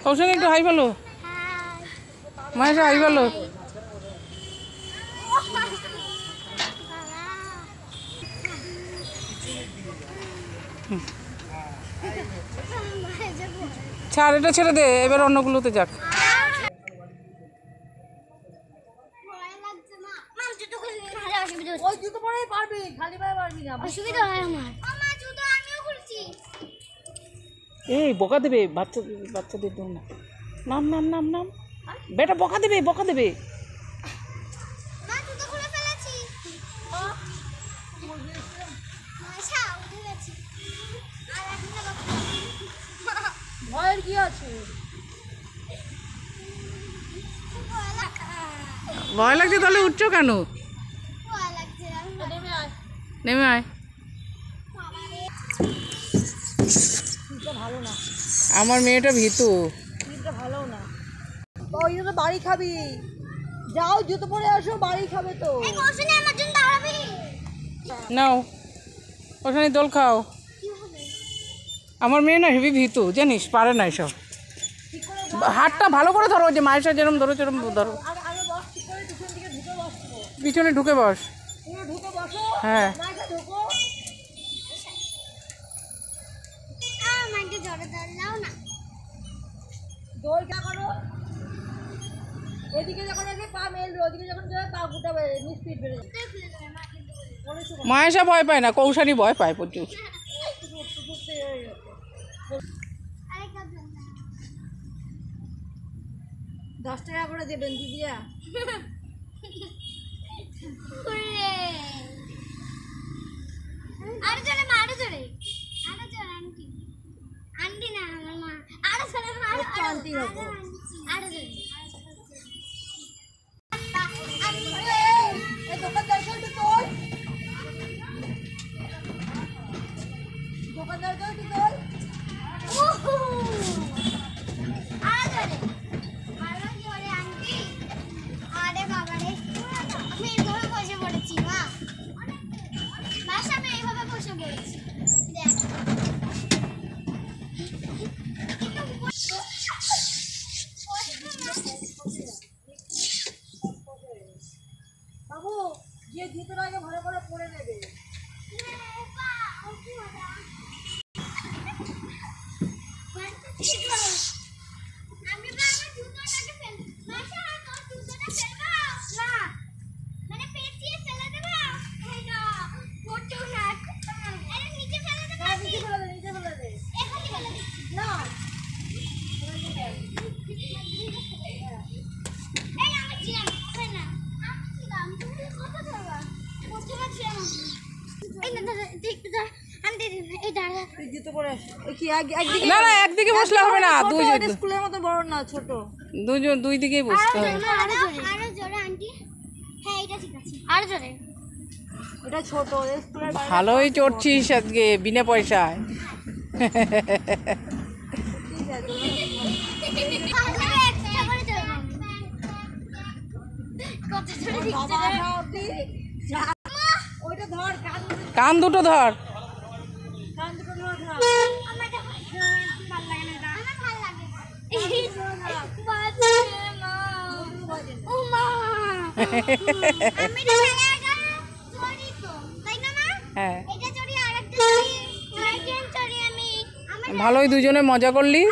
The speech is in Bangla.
কৌশানী একটু হাই বলো, মায়েশা হাই বলো। ছাড়, এটা ছেড়ে দে, এবার অন্যগুলোতে যাক। এই বকা দেবে, বাচ্চাদের জন্য নাম নাম নাম নাম বেটা, বকা দেবে, বকা দেবে। ভয়ের কি আছে? ভয় লাগছে, তাহলে উঠছো কেন? নেমে আয়। ভালো না, আমার মেয়েটা ভীতু। ভালো না, ওই জন্য বাড়ি খাবি। যাও জুতো পরে আসো, বাড়ি খাবে তো। নাও ওখানে দোল খাও। আমার মেয়ে না হেভি ভীতু জানিস, পারে না এসব। হাতটা ভালো করে ধরো, যে মায়ের সাথে যেরকম ধরো সেরকম ধরো। পিছনে ঢুকে বস। হ্যাঁ মায়েশা ভয় পায় না, কৌশানী ভয় পায় প্রচুর। 10 টাকা করে দেবেন দিদিয়া। আরে চলে মা, আরে চলে, আরে চলে আন্টি, আন্টি না আমার মা, আরে চলে মা, আন্টি হবো। আরে চলে। এই দোকানদার কইতে তোল, দোকানদার কইতে তোল। আরে চলে, আরে চলে আন্টি। আরে বাবা রে, আমি এইভাবে বসে পড়েছি মা, বাসা আমি এইভাবে বসে পড়েছি দেখ। বাবু গিয়ে জুতোর আগে ভালো করে পরে নেবে। আমি বাবা জুতোটাকে ফেল, বাসা তোর জুতোটা ফেলবা না, মানে পেঁচিয়ে ফেলে দেবা। এই না পড়ছো না, আরে নিচে ফেলে দেবা, নিচে ফেলে দে, নিচে ফেলে দে। এখানে ফেলে দে না এই আমি ছিলাম না, আমি ছিলাম, তুমি কত যাবা পড়তে পারছি না। এই না দাদা দেখতে দা, আনতে দিন এই দাঁড়া। তুই জুতো পরে আস। কি একদিকে? না না, একদিকে বসলে হবে না, স্কুলের মতো বড় না, ছোট। দুই দিকেই বসতে হবে। আরো জোরে আন্টি, হ্যাঁ এটা ঠিক আছে, আরো জোরে। এটা ছোট, স্কুলের বাইরে। ভালোই চড়ছিস আজকে বিনা পয়সায়। ঠিক আছে। একটা করে চলবো, কত জোরে দিচ্ছে বাবা রে। সবদি যা, ওইটা ধর, কান দুটো ধর। কান দুটো ধর। আমার এটা ভালো লাগে না, আমার ভালো লাগে। বাজে মা, ও মা, আমি তো ভালো চড়ি তো, তাই না মা? হ্যাঁ এটা চড়ি, আরেকটা চড়ি, আরেকটা চড়ি আমি। ভালোই দুজনে মজা করলি।